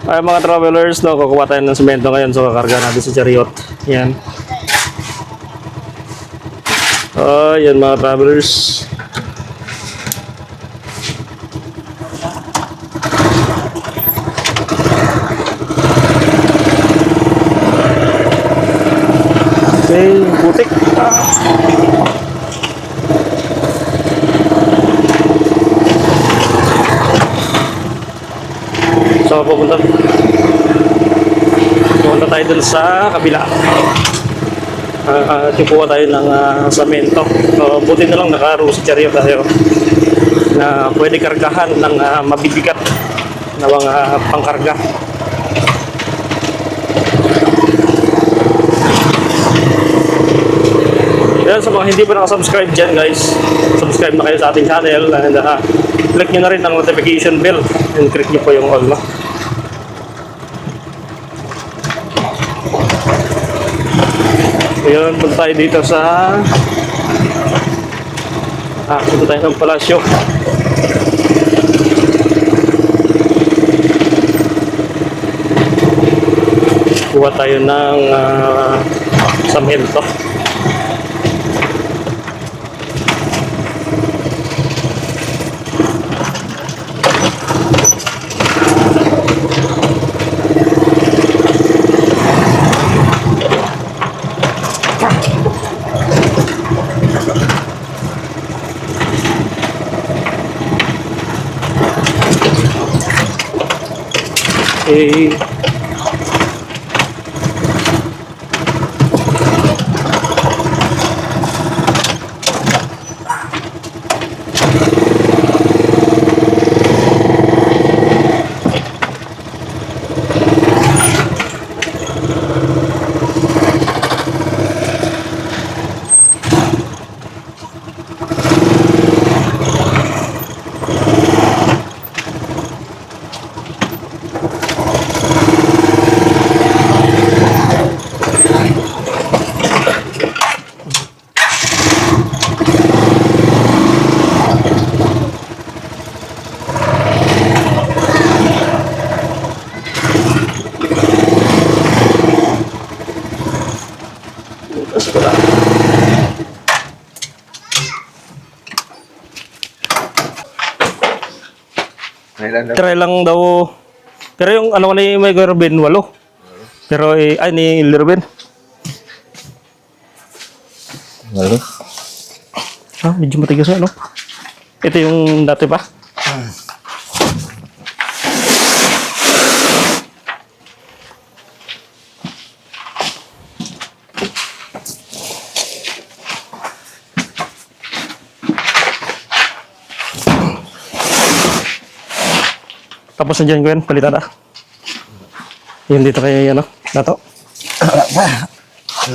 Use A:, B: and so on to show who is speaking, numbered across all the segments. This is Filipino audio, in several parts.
A: Ay mga travelers, no, kukuha tayo ng semento ngayon, so kakarga natin sa chariot. Yan. Yan mga travelers. Okay, putik. So pupunta tayo dun sa kabila. Kukuha tayo ng semento. So buti na lang nakaroon si chariot tayo na pwede kargahan ng mabibigat na mga pangkarga. Yan, sa mga hindi pa nakasubscribe dyan guys, subscribe na kayo sa ating channel and click nyo na rin ang notification bell and click nyo po yung all, no? Ayun, punta tayo dito sa punta tayo ng palasyo. Kuha tayo ng semento. Okay. Try lang daw. Pero yung ano ni may Ruben 8. Pero ay ni Ruben.
B: Walo.
A: Medyo matigas na, no? Ito yung dati pa. Tapos na dyan, Gwen, palitan na. Yun dito kay, ano, Dato.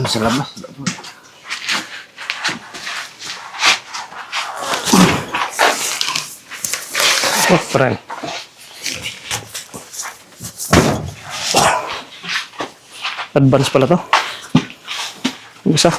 B: Salamat.
A: Oh, friend. Advance pala to. Yung isa.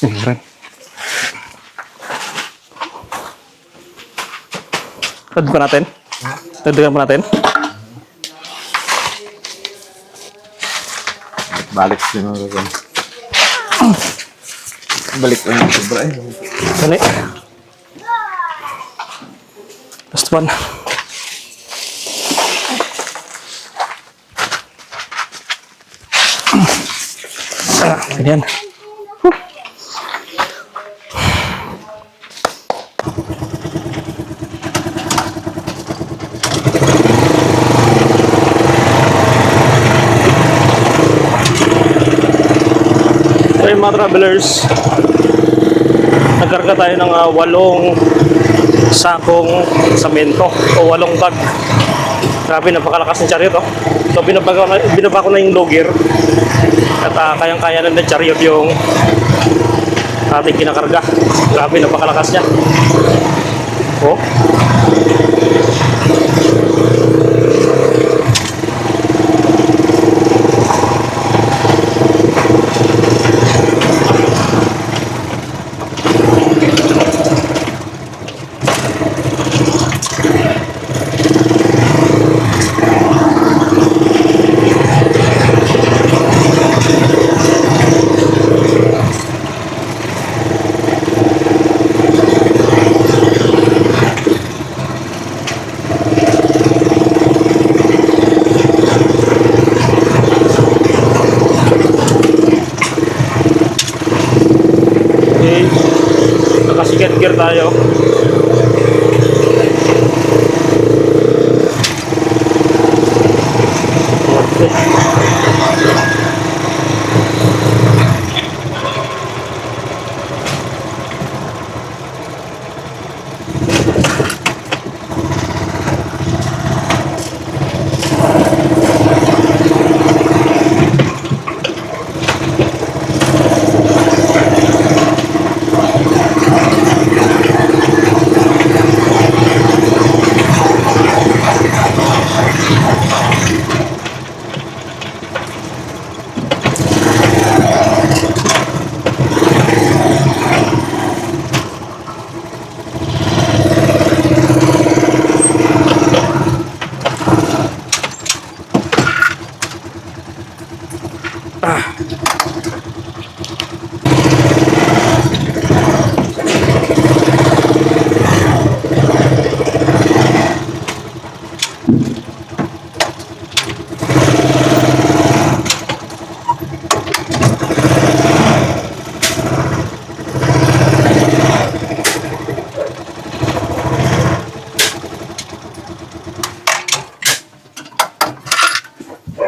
A: Keren. Tadbukan natin. Tadbukan pa natin.
B: Balik siguro ko. Balik ko yung sobra eh.
A: Dali. Last one. Ganyan. So yung mga travelers, nagkarga tayo ng 8 sakong samento o 8 bag. Grabe, napakalakas ng chariot, oh. So, binaba ko na yung low gear. At kayang-kaya na ng chariot yung ating kinakarga. Grabe, napakalakas niya. Oh. Okay. Naka-second gear tayo. Okay.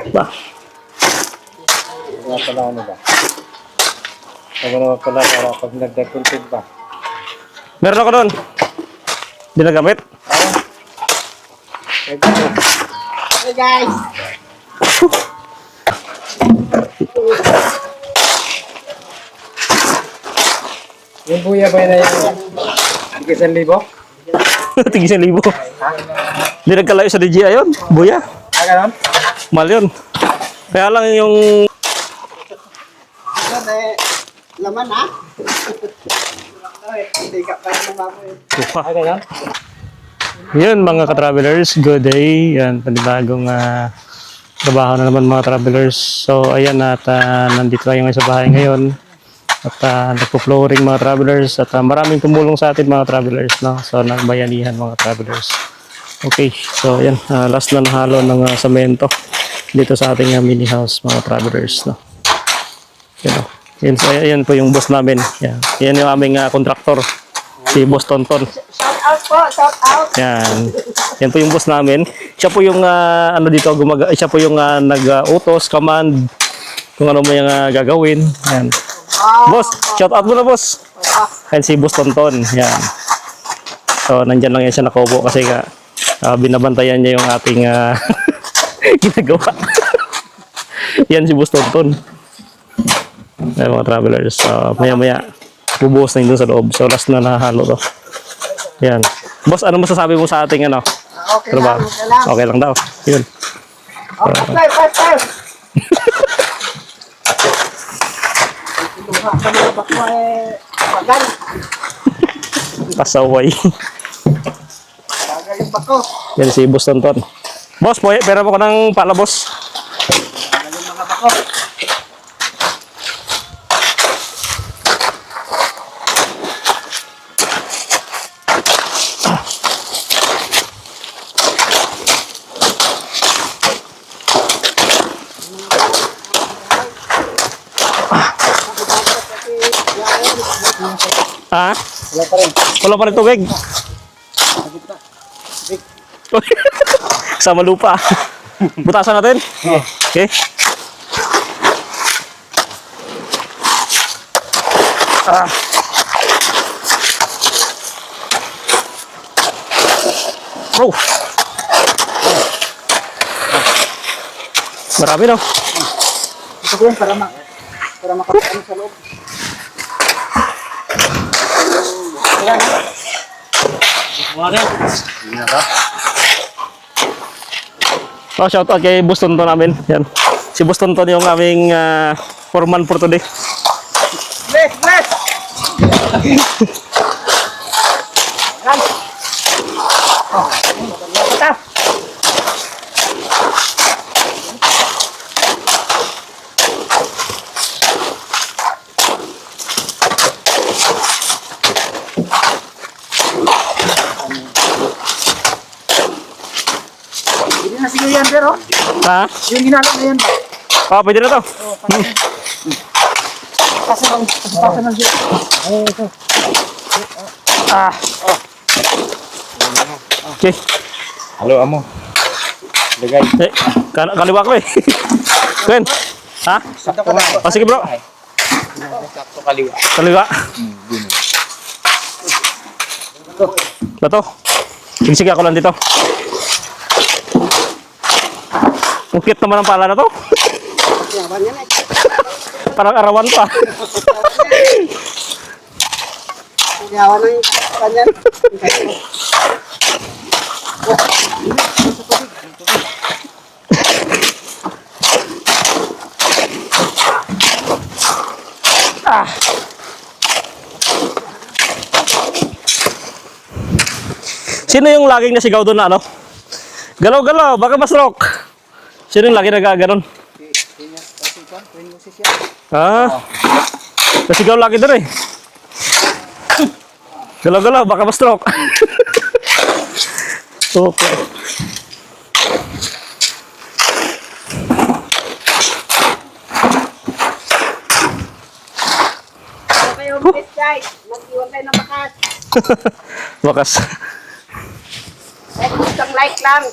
A: Ba.
C: Wala pala ano ba? Wala pala para pag nagdakunted ba?
A: Meron ako doon. Hindi nagamit.
C: Hey guys! Yung buya ba yun na yung 1,000?
A: Tingin 1,000. Hindi nagkalayo sa DJI yun. Buya.
C: Ah, ganon?
A: Mahal yun. Kaya lang yung...
C: Laman ha? Hindi ka pa yung mamoy. Ah, ganon?
A: Yun mga ka-travelers, good day. Yan, panibagong trabaho na naman mga travelers. So ayan at nandito tayo ngayon sa bahay ngayon. At nagpo-flooring mga travelers. At maraming tumulong sa atin mga travelers. No? So nagbayanihan mga travelers. Okay, so ayan, last na nahalo ng semento dito sa ating mini house mga travelers. No? Yan, so, yan po yung boss namin. Yan yung aming contractor, si Boss Tonton.
C: Shout out po! Shout out!
A: Yan. Yan po yung boss namin. Siya po yung ano dito siya po yung nag-utos, command kung ano mo yung gagawin. Yan. Boss, shout out mo na boss. Yan si Boss Tonton. Yan. So nandiyan lang yan siya nakaupo kasi binabantayan niya yung ating ginagawa. Yan si Boss Tonton. Yan mga travelers. So maya-maya bubuhos na yun dun sa loob. So last na nahalo to. Yan. Boss, ano masasabi mo sa ating ano?
C: Okay lang, okay lang.
A: Okay lang daw. Yun.
C: Okay, five. Kinuha ka mga bako pagal.
A: Pasaway.
C: Pagal yung bako.
A: Yan si Boss Tonton. Boss, pera mo ko ng pala, boss.
C: Pagal yung mga bako.
A: Ha?
C: Wala pa rin.
A: Wala pa rin tubig. Sama lupa. Butasan natin? Okay. Bro. Marami no.
C: Ito ko yun para makapano sa loob. Ayan. Wala.
A: Oh, shout out kay Boston to namin. Yan. Si Boston to yung aming foreman for today.
C: Bless! Yan. Oh, ito. Hindi na siguro yan, pero
A: Ha?
C: yung ginagawa na yan.
A: Oh, pwede na to.
C: Pasa ng sila. Ay, ito.
A: Ah. Okay.
B: Halo, amo. Lagay.
A: Eh, kaliwa ko eh. Kuen. Ha?
C: Sakto ka na.
A: Oh, sige bro.
C: Sakto kaliwa.
A: Kaliwa. Bato. Sige ako lang dito. Ang cute naman ang pala na to.
C: Yaman yan eh.
A: Parang arawan pa.
C: Yawan ng kanyan.
A: Ah. Sino yung laging nasigaw doon na ano? Galaw-galaw, baka masrok. Sino yung lagi nagaganon? Ah. Nasigaw lagi doon eh. Galaw-galaw, baka masrok. Okay.
D: Kayo guys, guys. Mag-iwan kayo ng bakas.
A: Bakas.
D: Kahit isang like lang.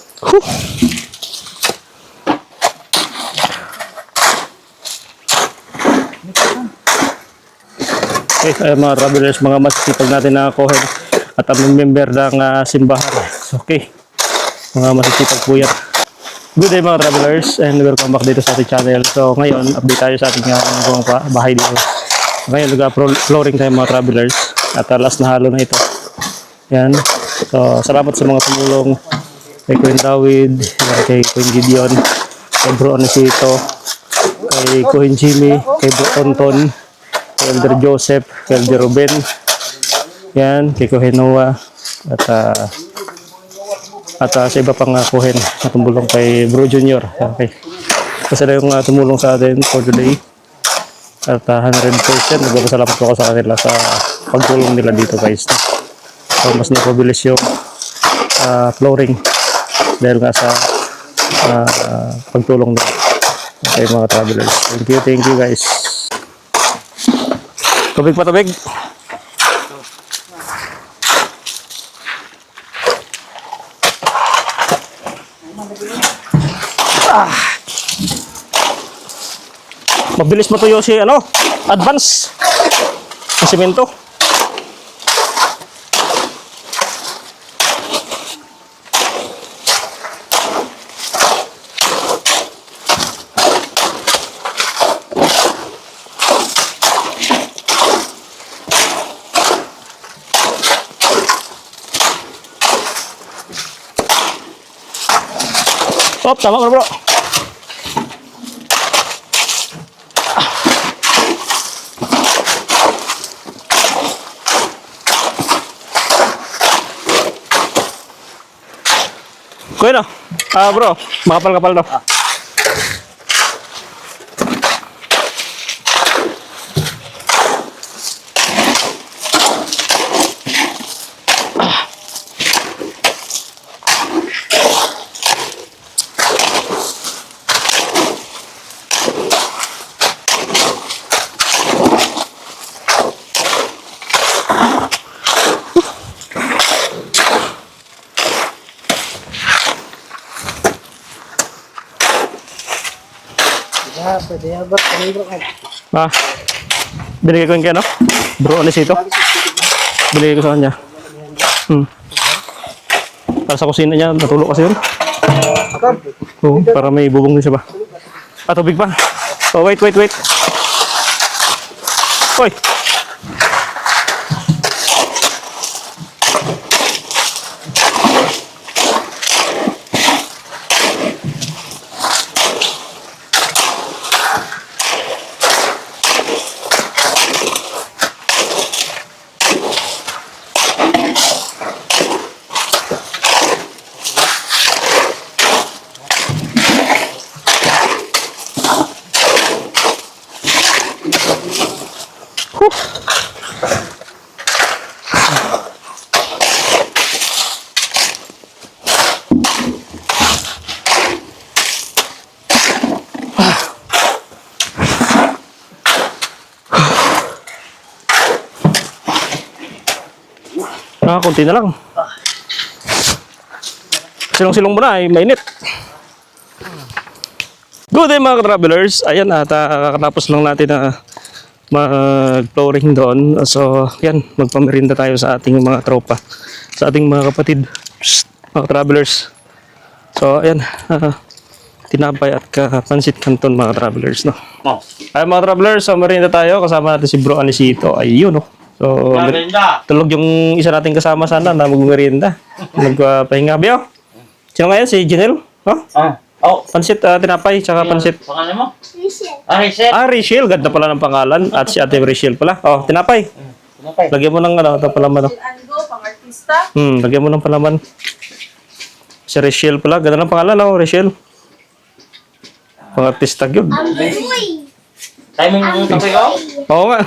A: Okay, ay mga travelers, mga masisipag natin na kohen at ang member ng simbahan. Okay, mga masisipag po yan. Good day mga travelers and welcome back dito sa ating channel. So ngayon, update tayo sa ating bahay dito. Ngayon, flooring tayo mga travelers at last na halo na ito. Yan. So, salamat sa mga tumulong kay Kuya David, kay Kuya Gideon, kay Bro Anisito, kay Kuya Jimmy, kay Bro Tonton, kay Elder Joseph, kay Elder Ruben, yan, kay Kuya Noah, at sa iba pang kuhin na tumulong kay Bro Junior. Okay. Kasi na yung tumulong sa atin for today. At 100% nagpapasalamat ko sa kanila sa pagtulong nila dito guys. So, mas napabilis yung flooring dahil nga sa pagtulong nila. Okay mga travelers. Thank you guys. Tubig pa tubig. Mabilis matuyo si advance ng simento. Stop, tama ka bro. Kuya no? Bro, makapal-kapal no?
C: Pwede abot. Ano bro?
A: Binigay ko yung kaya no? Bro Anisito. Binigay ko sa kanya. Para sa kusina niya, natulog kasi yun. Oo, para may bubong din siya ba. Ah, tubig pa. Oh, wait. Hoy! Ah, konti na lang. Silong-silong mo na, ay mainit. Good day mga travelers. Ayan, at kakatapos lang natin na mag-flooring doon. So, yan, magpamerinda tayo sa ating mga tropa. Sa ating mga kapatid. Psst, mga travelers. So, ayan, tinapay at pansit canton mga travelers, no? Ay mga travelers, so merinda tayo. Kasama natin si Bro Anisito. Ayun, no? So, tulog yung isa nating kasama sana na mag-merienda. Nagpahinga. Biyo? Sino nga yan? Si Janelle? Oh? Pansit, tinapay, tsaka pansit.
E: Pangalan mo? Rachel.
A: Rachel. Ganda pala ng pangalan. At si Ate Rachel pala. Oh, tinapay.
E: Tinapay.
A: Lagyan mo ng ito palaman.
D: Ango, pang-artista.
A: Lagyan mo ng palaman. Si Rachel pala. Ganda ng pangalan, oh, Rachel. Pang-artista yun.
E: Tayo mong tapay ko?
A: Oo nga.